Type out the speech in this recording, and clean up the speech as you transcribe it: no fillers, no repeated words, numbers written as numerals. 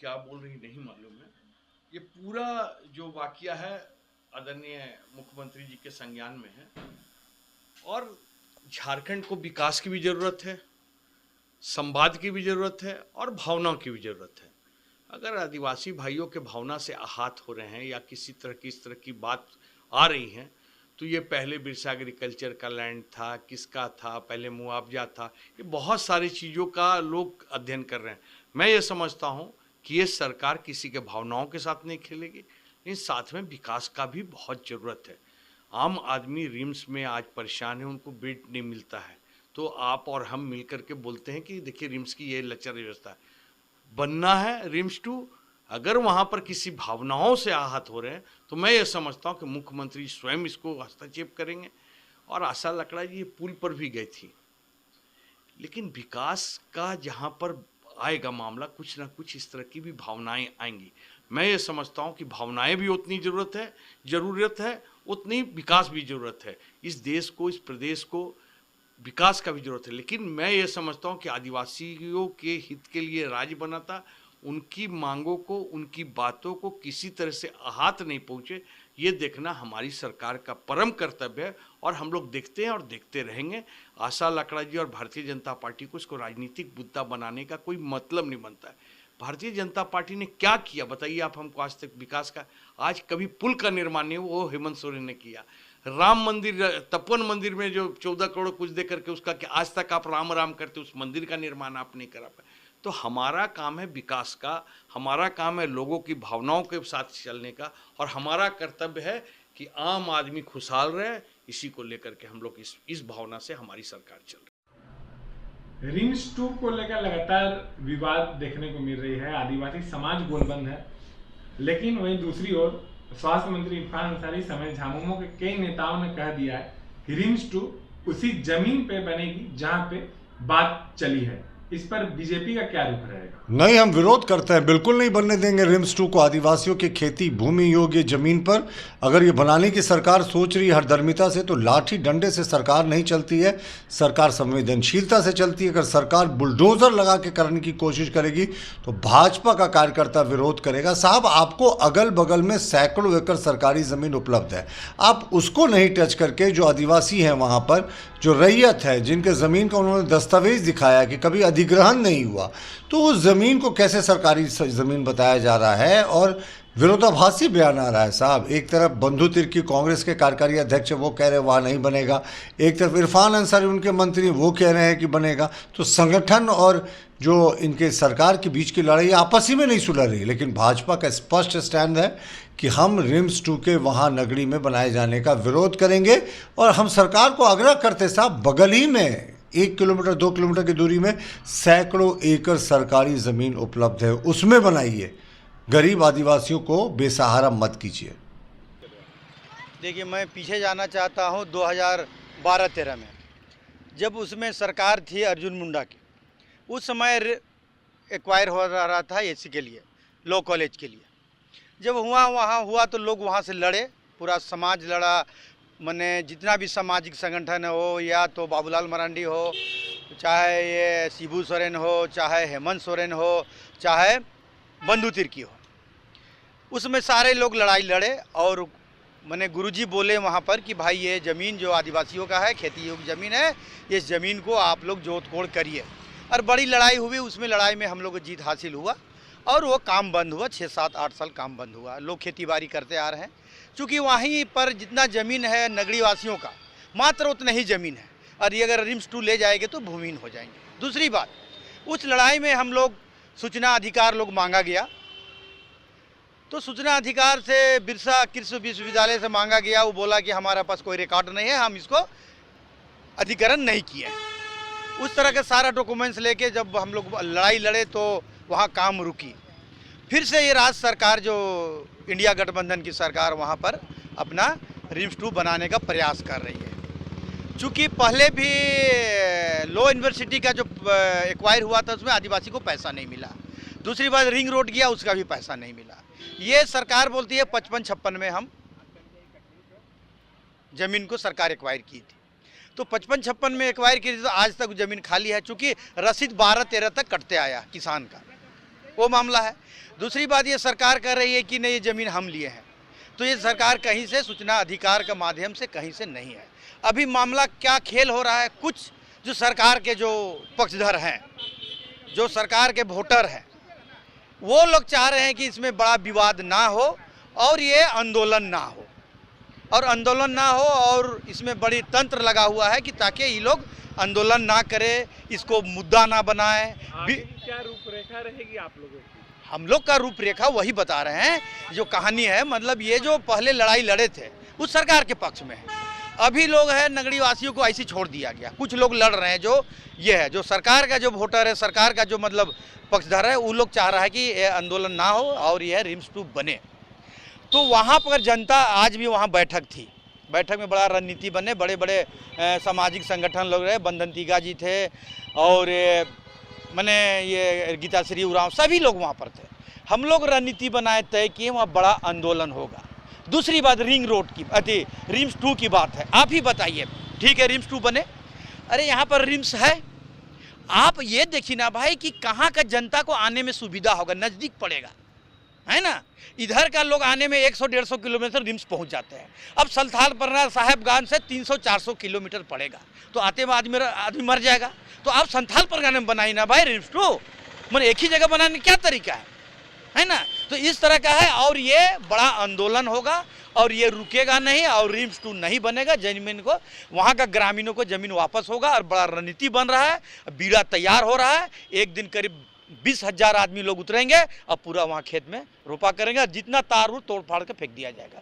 क्या बोल रही नहीं मालूम है। ये पूरा जो वाकया है आदरणीय मुख्यमंत्री जी के संज्ञान में है और झारखंड को विकास की भी जरूरत है, संवाद की भी जरूरत है और भावनाओं की भी जरूरत है। अगर आदिवासी भाइयों के भावना से आहत हो रहे हैं या किसी तरह की इस तरह की बात आ रही है तो ये पहले बिरसा एग्रीकल्चर का लैंड था, किसका था, पहले मुआवजा था, ये बहुत सारी चीज़ों का लोग अध्ययन कर रहे हैं। मैं ये समझता हूँ कि ये सरकार किसी के भावनाओं के साथ नहीं खेलेगी, लेकिन साथ में विकास का भी बहुत ज़रूरत है। आम आदमी रिम्स में आज परेशान है, उनको बेड नहीं मिलता है, तो आप और हम मिलकर के बोलते हैं कि देखिए रिम्स की ये लचर व्यवस्था है, बनना है रिम्स 2। अगर वहाँ पर किसी भावनाओं से आहत हो रहे हैं तो मैं ये समझता हूँ कि मुख्यमंत्री स्वयं इसको हस्तक्षेप करेंगे। और आशा लकड़ा जी ये पुल पर भी गई थी, लेकिन विकास का जहाँ पर आएगा मामला, कुछ ना कुछ इस तरह की भी भावनाएं आएंगी। मैं ये समझता हूँ कि भावनाएं भी उतनी ज़रूरत है उतनी विकास भी ज़रूरत है। इस देश को, इस प्रदेश को विकास का भी जरूरत है, लेकिन मैं ये समझता हूँ कि आदिवासियों के हित के लिए राज्य बना था, उनकी मांगों को, उनकी बातों को किसी तरह से आहत नहीं पहुँचे, ये देखना हमारी सरकार का परम कर्तव्य है और हम लोग देखते हैं और देखते रहेंगे। आशा लकड़ा जी और भारतीय जनता पार्टी को इसको राजनीतिक मुद्दा बनाने का कोई मतलब नहीं बनता है। भारतीय जनता पार्टी ने क्या किया बताइए आप हमको आज तक विकास का? आज कभी पुल का निर्माण नहीं, वो हेमंत सोरेन ने किया। राम मंदिर, तपोवन मंदिर में जो 14 करोड़ कुछ दे करके उसका कि आज तक आप राम राम करते, उस मंदिर का निर्माण आप नहीं करा पाए। तो हमारा काम है विकास का, हमारा काम है लोगों की भावनाओं के साथ चलने का, और हमारा कर्तव्य है कि आम आदमी खुशहाल रहे। इसी को लेकर के हम लोग इस भावना से हमारी सरकार चल रही है। रिम्स 2 को लेकर लगातार विवाद देखने को मिल रही है, आदिवासी समाज गोलबंद है, लेकिन वहीं दूसरी ओर स्वास्थ्य मंत्री इरफान अंसारी समेत झामुमो के कई नेताओं ने कह दिया है कि रिम्स 2 उसी जमीन पे बनेगी जहां पे बात चली है। इस पर बीजेपी का क्या रुख रहेगा? नहीं, हम विरोध करते हैं, बिल्कुल नहीं बनने देंगे रिम्स 2 को। आदिवासियों की खेती भूमि योग्य जमीन पर अगर ये बनाने की सरकार सोच रही है हरदर्मिता से, तो लाठी डंडे से सरकार नहीं चलती है, सरकार संवेदनशीलता से चलती है। अगर सरकार बुलडोजर लगा के करने की कोशिश करेगी तो भाजपा का कार्यकर्ता विरोध करेगा। साहब, आपको अगल बगल में सैकड़ों एकड़ सरकारी ज़मीन उपलब्ध है, आप उसको नहीं टच करके जो आदिवासी हैं वहाँ पर, जो रैयत है, जिनके ज़मीन का उन्होंने दस्तावेज दिखाया कि कभी अधिग्रहण नहीं हुआ, तो उस ज़मीन को कैसे सरकारी ज़मीन बताया जा रहा है और विरोधाभासी बयान आ रहा है। साहब, एक तरफ बंधु तिर्की कांग्रेस के कार्यकारी अध्यक्ष वो कह रहे हैं वहाँ नहीं बनेगा, एक तरफ इरफान अंसारी उनके मंत्री वो कह रहे हैं कि बनेगा। तो संगठन और जो इनके सरकार के बीच की लड़ाई आपस ही में नहीं सुलझ रही, लेकिन भाजपा का स्पष्ट स्टैंड है कि हम रिम्स 2 के वहाँ नगरी में बनाए जाने का विरोध करेंगे। और हम सरकार को आग्रह करते साहब, बगल ही में 1 किलोमीटर 2 किलोमीटर की दूरी में सैकड़ों एकड़ सरकारी ज़मीन उपलब्ध है, उसमें बनाइए, गरीब आदिवासियों को बेसहारा मत कीजिए। देखिए, मैं पीछे जाना चाहता हूँ 2012-13 में, जब उसमें सरकार थी अर्जुन मुंडा की। उस समय एक्वायर हो रहा था एसी के लिए, लॉ कॉलेज के लिए। जब वहाँ हुआ तो लोग वहाँ से लड़े, पूरा समाज लड़ा। मैंने जितना भी सामाजिक संगठन हो, या तो बाबूलाल मरांडी हो, चाहे ये शिबू सोरेन हो, चाहे हेमंत सोरेन हो, चाहे बंधु तिर्की हो, उसमें सारे लोग लड़ाई लड़े। और मैंने गुरुजी बोले वहाँ पर कि भाई ये ज़मीन जो आदिवासियों का है, खेती योग्य ज़मीन है, इस ज़मीन को आप लोग जोत कोड़ करिए। और बड़ी लड़ाई हुई, उसमें लड़ाई में हम लोग को जीत हासिल हुआ और वो काम बंद हुआ। 6, 7, 8 साल काम बंद हुआ। लोग खेती बाड़ी करते आ रहे हैं, चूँकि वहीं पर जितना ज़मीन है नगरी वासियों का, मात्र उतना ही ज़मीन है। और ये अगर रिम्स 2 ले जाएंगे तो भूमिहीन हो जाएंगे। दूसरी बात, उस लड़ाई में हम लोग सूचना अधिकार लोग मांगा गया, तो सूचना अधिकार से बिरसा कृषि विश्वविद्यालय से मांगा गया। वो बोला कि हमारे पास कोई रिकॉर्ड नहीं है, हम इसको अधिग्रहण नहीं किए हैं। उस तरह के सारा डॉक्यूमेंट्स लेके जब हम लोग लड़ाई लड़े तो वहाँ काम रुकी। फिर से ये राज्य सरकार जो इंडिया गठबंधन की सरकार वहाँ पर अपना रिम्स 2 बनाने का प्रयास कर रही है। चूँकि पहले भी लॉ यूनिवर्सिटी का जो एक्वायर हुआ था उसमें आदिवासी को पैसा नहीं मिला। दूसरी बात, रिंग रोड गया, उसका भी पैसा नहीं मिला। ये सरकार बोलती है 55-56 में हम ज़मीन को सरकार एक्वायर की थी, तो 55-56 में एक्वायर की थी, तो आज तक ज़मीन खाली है। चूँकि रसीद 12-13 तक कटते आया किसान का, वो मामला है। दूसरी बात ये सरकार कह रही है कि नहीं ये ज़मीन हम लिए हैं, तो ये सरकार कहीं से सूचना अधिकार के माध्यम से कहीं से नहीं है। अभी मामला क्या खेल हो रहा है, कुछ जो सरकार के जो पक्षधर हैं, जो सरकार के वोटर हैं, वो लोग चाह रहे हैं कि इसमें बड़ा विवाद ना हो और ये आंदोलन ना हो, और आंदोलन ना हो और इसमें बड़ी तंत्र लगा हुआ है कि ताकि ये लोग आंदोलन ना करे, इसको मुद्दा ना बनाए। क्या रूपरेखा रहेगी आप लोगों की? हम लोग का रूपरेखा वही बता रहे हैं, जो कहानी है, मतलब ये जो पहले लड़ाई लड़े थे उस सरकार के पक्ष में है। अभी लोग हैं नगरी वासियों को ऐसे छोड़ दिया गया, कुछ लोग लड़ रहे हैं, जो ये है जो सरकार का जो वोटर है, सरकार का जो मतलब पक्षधर है, वो लोग चाह रहा है कि ये आंदोलन ना हो और यह रिम्स 2 बने। तो वहाँ पर जनता आज भी वहाँ बैठक थी, बैठक में बड़ा रणनीति बने, बड़े बड़े सामाजिक संगठन लोग रहे, बंधन तीगा जी थे और मैंने ये गीताश्री उरांव, सभी लोग वहाँ पर थे। हम लोग रणनीति बनाए तय किए वहाँ बड़ा आंदोलन होगा। दूसरी बात रिंग रोड की, रिम्स 2 की बात है। आप ही बताइए, ठीक है रिम्स 2 बने, अरे यहाँ पर रिम्स है, आप ये देखिए ना भाई कि कहाँ का जनता को आने में सुविधा होगा, नज़दीक पड़ेगा, है ना। इधर का लोग आने में 100-150 किलोमीटर रिम्स पहुंच जाते हैं। अब सल्थाल परना साहेबगंज से 300-400 किलोमीटर पड़ेगा, तो आते में आदमी मर जाएगा। तो आप संथाल परगना में बनाई ना भाई रिम्स 2, मतलब एक ही जगह बनाने क्या तरीका है ना। तो इस तरह का है और ये बड़ा आंदोलन होगा और ये रुकेगा नहीं और रिम्स 2 नहीं बनेगा। जमीन को, वहाँ का ग्रामीणों को ज़मीन वापस होगा और बड़ा रणनीति बन रहा है, बीड़ा तैयार हो रहा है। एक दिन करीब 20,000 आदमी लोग उतरेंगे और पूरा वहाँ खेत में रोपा करेंगे, जितना तार तोड़ फाड़ के फेंक दिया जाएगा।